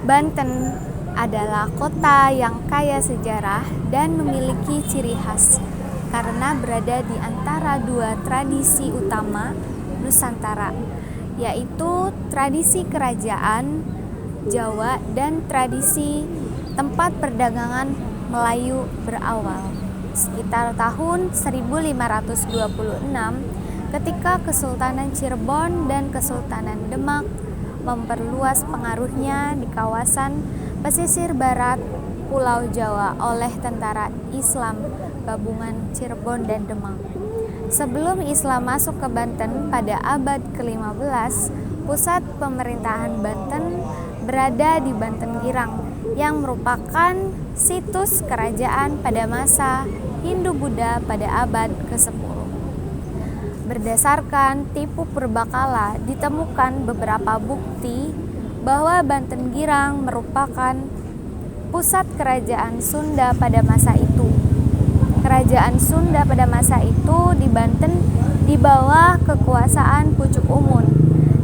Banten adalah kota yang kaya sejarah dan memiliki ciri khas karena berada di antara dua tradisi utama Nusantara, yaitu tradisi kerajaan Jawa dan tradisi tempat perdagangan Melayu berawal. Sekitar tahun 1526, ketika Kesultanan Cirebon dan Kesultanan Demak memperluas pengaruhnya di kawasan pesisir barat Pulau Jawa oleh tentara Islam gabungan Cirebon dan Demak. Sebelum Islam masuk ke Banten pada abad ke-15, pusat pemerintahan Banten berada di Banten Girang yang merupakan situs kerajaan pada masa Hindu-Buddha pada abad ke-10. Berdasarkan tipu purbakala, ditemukan beberapa bukti bahwa Banten Girang merupakan pusat kerajaan Sunda pada masa itu. Kerajaan Sunda pada masa itu di Banten di bawah kekuasaan Pucuk Umun.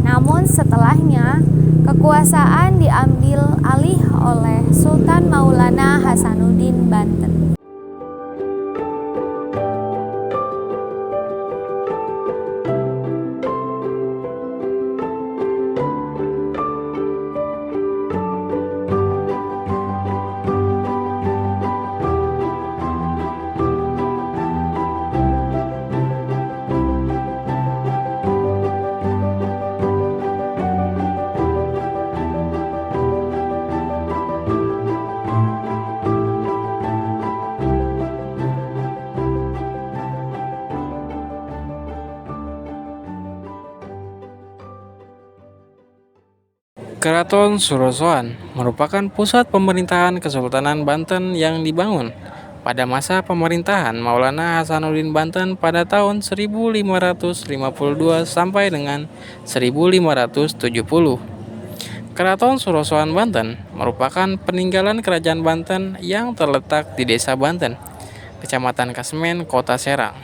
Namun setelahnya, kekuasaan diambil alih oleh Sultan Maulana Hasanuddin Banten. Keraton Surosoan merupakan pusat pemerintahan Kesultanan Banten yang dibangun pada masa pemerintahan Maulana Hasanuddin Banten pada tahun 1552 sampai dengan 1570. Keraton Surosoan Banten merupakan peninggalan Kerajaan Banten yang terletak di Desa Banten, Kecamatan Kasemen, Kota Serang.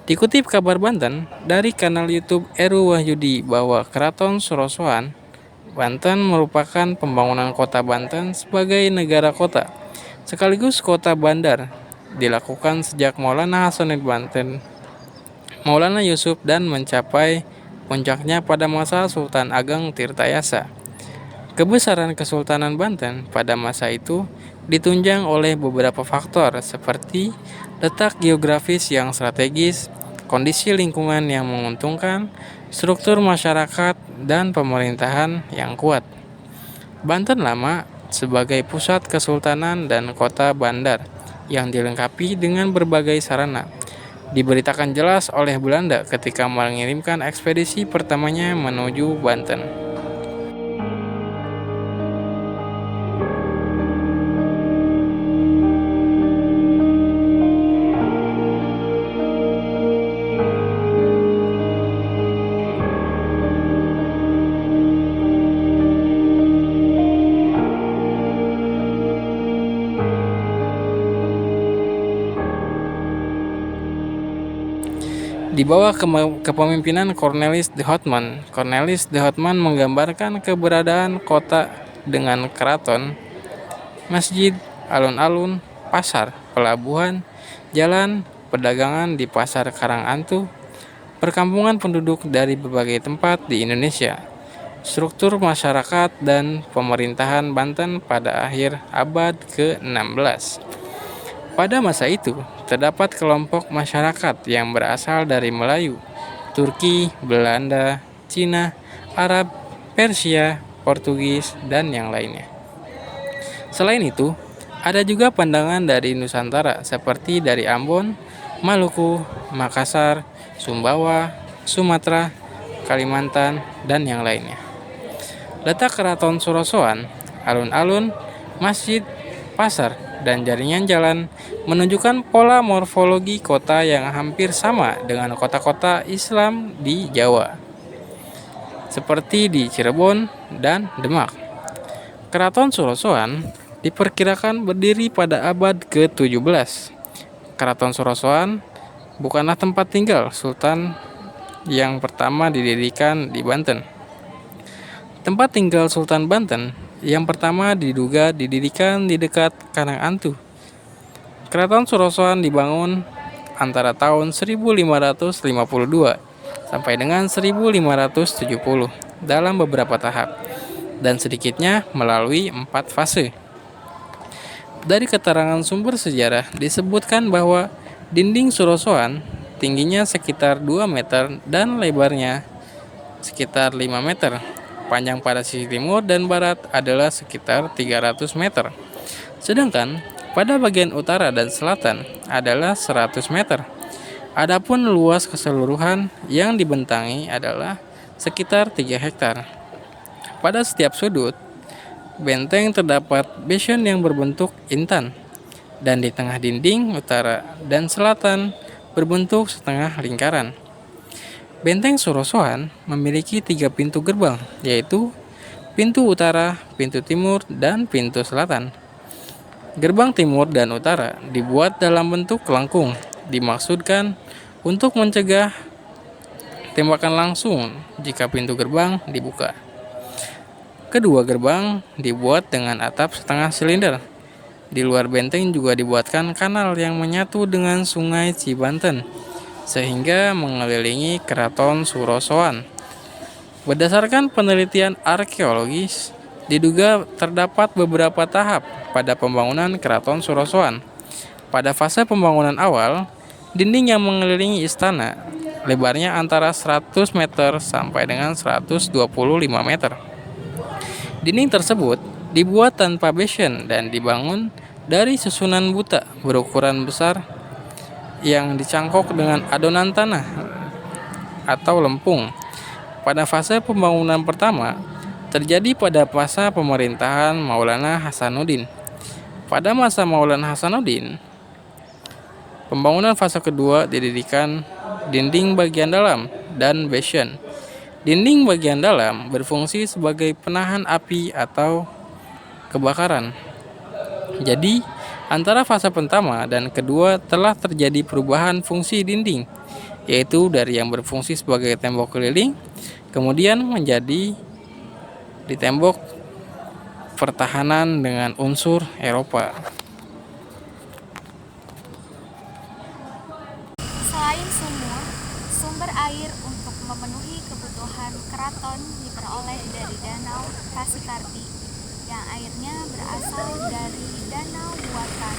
Dikutip kabar Banten dari kanal YouTube Eru Wahyudi bahwa Keraton Surosoan Banten merupakan pembangunan kota Banten sebagai negara kota, sekaligus kota bandar, dilakukan sejak Maulana Hasanuddin Banten, Maulana Yusuf dan mencapai puncaknya pada masa Sultan Ageng Tirtayasa. Kebesaran Kesultanan Banten pada masa itu ditunjang oleh beberapa faktor seperti letak geografis yang strategis, kondisi lingkungan yang menguntungkan, struktur masyarakat, dan pemerintahan yang kuat. Banten lama sebagai pusat kesultanan dan kota bandar yang dilengkapi dengan berbagai sarana. Diberitakan jelas oleh Belanda ketika mengirimkan ekspedisi pertamanya menuju Banten. Di bawah kepemimpinan Cornelis de Houtman, Cornelis de Houtman menggambarkan keberadaan kota dengan keraton, masjid, alun-alun, pasar, pelabuhan, jalan, perdagangan di Pasar Karangantu, perkampungan penduduk dari berbagai tempat di Indonesia, struktur masyarakat dan pemerintahan Banten pada akhir abad ke-16. Pada masa itu, terdapat kelompok masyarakat yang berasal dari Melayu, Turki, Belanda, Cina, Arab, Persia, Portugis, dan yang lainnya. Selain itu, ada juga pandangan dari Nusantara seperti dari Ambon, Maluku, Makassar, Sumbawa, Sumatera, Kalimantan, dan yang lainnya. Letak Keraton Surosoan, alun-alun, masjid, pasar, dan jaringan jalan menunjukkan pola morfologi kota yang hampir sama dengan kota-kota Islam di Jawa, seperti di Cirebon dan Demak. Keraton Surosoan diperkirakan berdiri pada abad ke-17. Keraton Surosoan bukanlah tempat tinggal Sultan yang pertama didirikan di Banten. Tempat tinggal Sultan Banten Yang pertama diduga didirikan di dekat Karanganyar. Keraton Surosoan dibangun antara tahun 1552 sampai dengan 1570 dalam beberapa tahap dan sedikitnya melalui 4 fase. Dari keterangan sumber sejarah disebutkan bahwa dinding Surosoan tingginya sekitar 2 meter dan lebarnya sekitar 5 meter. Panjang pada sisi timur dan barat adalah sekitar 300 meter. Sedangkan pada bagian utara dan selatan adalah 100 meter. Adapun luas keseluruhan yang dibentangi adalah sekitar 3 hektar. Pada setiap sudut benteng terdapat bastion yang berbentuk intan, dan di tengah dinding utara dan selatan berbentuk setengah lingkaran. Benteng Surosoan memiliki 3 pintu gerbang, yaitu pintu utara, pintu timur, dan pintu selatan. Gerbang timur dan utara dibuat dalam bentuk lengkung, dimaksudkan untuk mencegah tembakan langsung jika pintu gerbang dibuka. Kedua gerbang dibuat dengan atap setengah silinder. Di luar benteng juga dibuatkan kanal yang menyatu dengan Sungai Cibanten, sehingga mengelilingi Keraton Surosoan. Berdasarkan penelitian arkeologis, diduga terdapat beberapa tahap pada pembangunan Keraton Surosoan. Pada fase pembangunan awal, dinding yang mengelilingi istana lebarnya antara 100 meter sampai dengan 125 meter. Dinding tersebut dibuat tanpa bastion dan dibangun dari susunan buta berukuran besar yang dicangkok dengan adonan tanah atau lempung. Pada fase pembangunan pertama terjadi pada masa pemerintahan Maulana Hasanuddin. Pada masa Maulana Hasanuddin, pembangunan fase kedua didirikan dinding bagian dalam dan bastion. Dinding bagian dalam berfungsi sebagai penahan api atau kebakaran. Jadi, antara fase pertama dan kedua telah terjadi perubahan fungsi dinding, yaitu dari yang berfungsi sebagai tembok keliling, kemudian menjadi di tembok pertahanan dengan unsur Eropa. Selain sumur, sumber air untuk memenuhi kebutuhan keraton diperoleh dari Danau Kasikarti yang airnya berasal dari danau buatan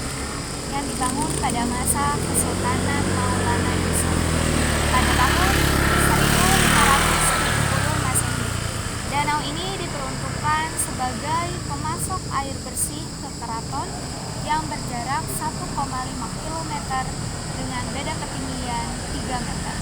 yang dibangun pada masa Kesultanan Maulana Yusuf pada tahun 1570 Masehi. Danau ini diperuntukkan sebagai pemasok air bersih ke keraton yang berjarak 1,5 km dengan beda ketinggian 3 meter.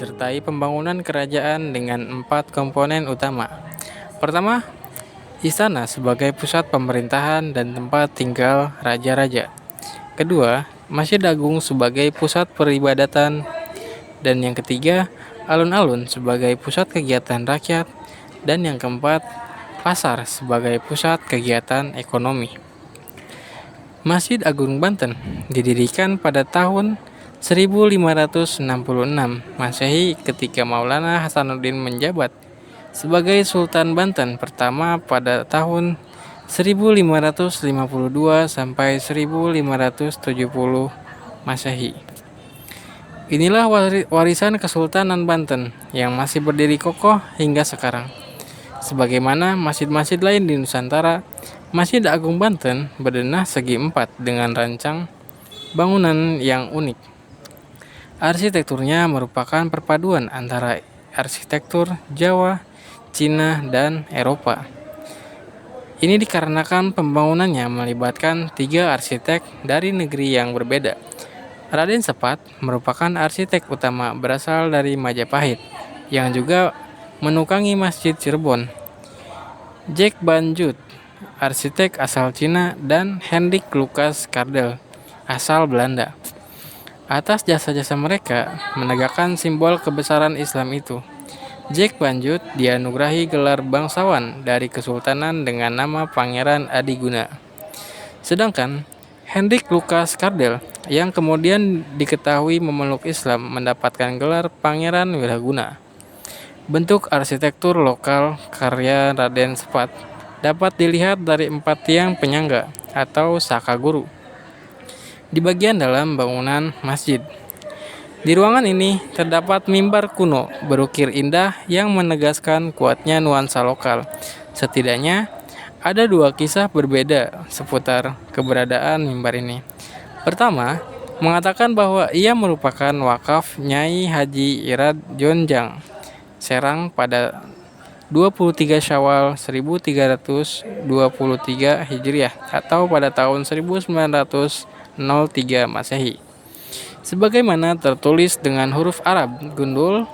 disertai pembangunan kerajaan dengan 4 komponen utama. Pertama, istana sebagai pusat pemerintahan dan tempat tinggal raja-raja. Kedua, Masjid Agung sebagai pusat peribadatan. Dan yang ketiga, alun-alun sebagai pusat kegiatan rakyat. Dan yang keempat, pasar sebagai pusat kegiatan ekonomi. Masjid Agung Banten didirikan pada tahun 1566 Masehi ketika Maulana Hasanuddin menjabat sebagai Sultan Banten pertama pada tahun 1552 sampai 1570 Masehi. Inilah warisan Kesultanan Banten yang masih berdiri kokoh hingga sekarang. Sebagaimana masjid-masjid lain di Nusantara, Masjid Agung Banten berdenah segi empat dengan rancang bangunan yang unik. Arsitekturnya merupakan perpaduan antara arsitektur Jawa, Cina, dan Eropa. Ini dikarenakan pembangunannya melibatkan 3 arsitek dari negeri yang berbeda. Raden Sepat merupakan arsitek utama berasal dari Majapahit, yang juga menukangi Masjid Cirebon. Jack Banjut, arsitek asal Cina, dan Hendrik Lucas Kardel, asal Belanda. Atas jasa-jasa mereka menegakkan simbol kebesaran Islam itu. Jack Banjut dianugerahi gelar bangsawan dari Kesultanan dengan nama Pangeran Adiguna. Sedangkan Hendrik Lucas Kardel yang kemudian diketahui memeluk Islam mendapatkan gelar Pangeran Wiraguna. Bentuk arsitektur lokal karya Raden Sepat dapat dilihat dari 4 tiang penyangga atau sakaguru di bagian dalam bangunan masjid. Di ruangan ini terdapat mimbar kuno berukir indah yang menegaskan kuatnya nuansa lokal. Setidaknya ada 2 kisah berbeda seputar keberadaan mimbar ini. Pertama, mengatakan bahwa ia merupakan wakaf Nyai Haji Irad Jonjang Serang pada 23 Syawal 1323 Hijriah atau pada tahun 1903 Masehi. Sebagaimana tertulis dengan huruf Arab gundul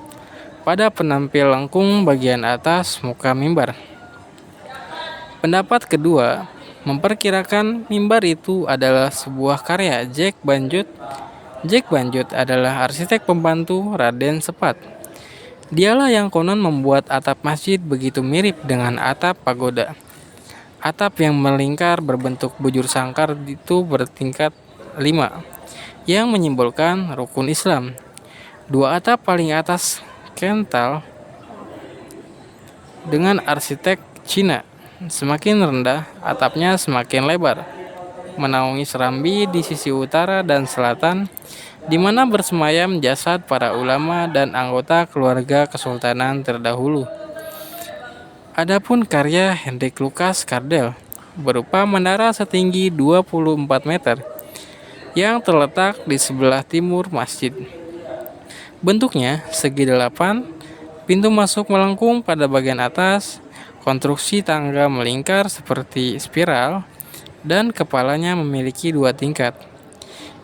pada penampil lengkung bagian atas muka mimbar. Pendapat kedua memperkirakan mimbar itu adalah sebuah karya Jack Banjut. Jack Banjut adalah arsitek pembantu Raden Sepat. Dialah yang konon membuat atap masjid begitu mirip dengan atap pagoda. Atap yang melingkar berbentuk bujur sangkar itu bertingkat 5, yang menyimbolkan rukun Islam. 2 atap paling atas kental dengan arsitek Cina. Semakin rendah, atapnya semakin lebar, menaungi serambi di sisi utara dan selatan, di mana bersemayam jasad para ulama dan anggota keluarga kesultanan terdahulu. Adapun karya Hendrik Lucas Kardel berupa menara setinggi 24 meter yang terletak di sebelah timur masjid. Bentuknya segi 8, pintu masuk melengkung pada bagian atas, konstruksi tangga melingkar seperti spiral, dan kepalanya memiliki 2 tingkat.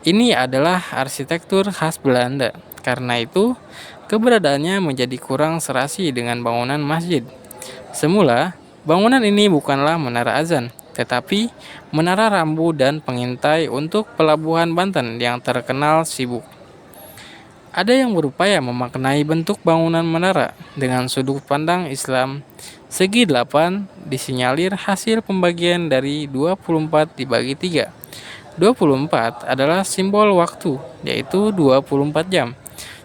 Ini adalah arsitektur khas Belanda. Karena itu, keberadaannya menjadi kurang serasi dengan bangunan masjid. Semula, bangunan ini bukanlah menara azan, tetapi menara rambu dan pengintai untuk pelabuhan Banten yang terkenal sibuk. Ada yang berupaya memaknai bentuk bangunan menara dengan sudut pandang Islam. Segi 8 disinyalir hasil pembagian dari 24 dibagi 3. 24 adalah simbol waktu, yaitu 24 jam.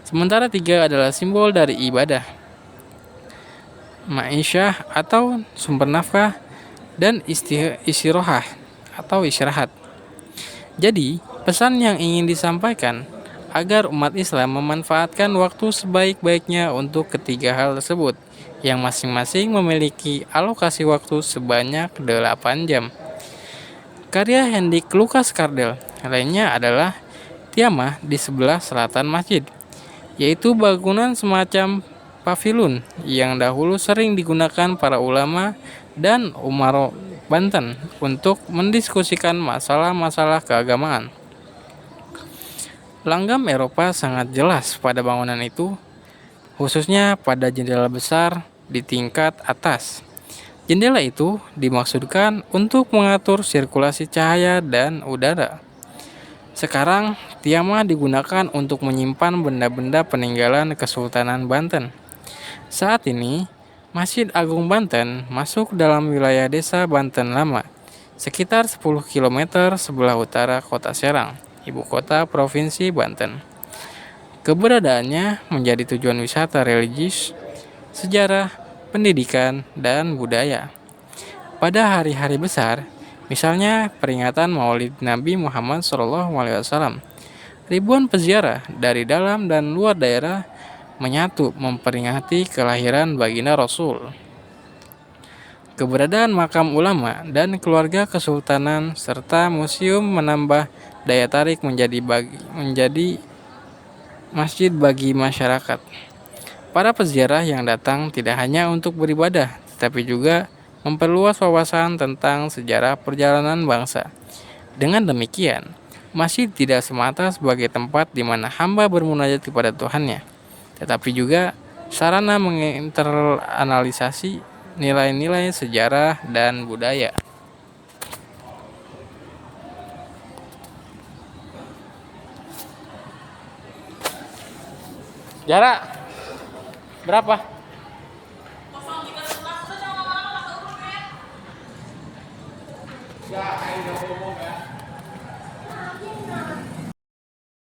Sementara 3 adalah simbol dari ibadah, ma'isyah atau sumber nafkah, dan istirahat atau istirahat. Jadi, pesan yang ingin disampaikan agar umat Islam memanfaatkan waktu sebaik-baiknya untuk ketiga hal tersebut, yang masing-masing memiliki alokasi waktu sebanyak 8 jam. Karya Hendrik Lucas Kardel lainnya adalah Tiamah di sebelah selatan masjid, yaitu bangunan semacam pavilion yang dahulu sering digunakan para ulama dan umaro Banten untuk mendiskusikan masalah-masalah keagamaan. Langgam Eropa sangat jelas pada bangunan itu. khususnya pada jendela besar di tingkat atas. Jendela itu dimaksudkan untuk mengatur sirkulasi cahaya dan udara. Sekarang, Tiamah digunakan untuk menyimpan benda-benda peninggalan Kesultanan Banten. Saat ini, Masjid Agung Banten masuk dalam wilayah Desa Banten Lama, sekitar 10 km sebelah utara Kota Serang, ibu kota Provinsi Banten. Keberadaannya menjadi tujuan wisata religius, sejarah, pendidikan, dan budaya. Pada hari-hari besar, misalnya peringatan Maulid Nabi Muhammad SAW, ribuan peziarah dari dalam dan luar daerah menyatu memperingati kelahiran baginda Rasul. Keberadaan makam ulama dan keluarga kesultanan serta museum menambah daya tarik menjadi masjid bagi masyarakat. Para peziarah yang datang tidak hanya untuk beribadah, tetapi juga memperluas wawasan tentang sejarah perjalanan bangsa. Dengan demikian, masjid tidak semata sebagai tempat di mana hamba bermunajat kepada Tuhannya, tetapi juga sarana menginternalisasi nilai-nilai sejarah dan budaya. Jarak berapa? Ya,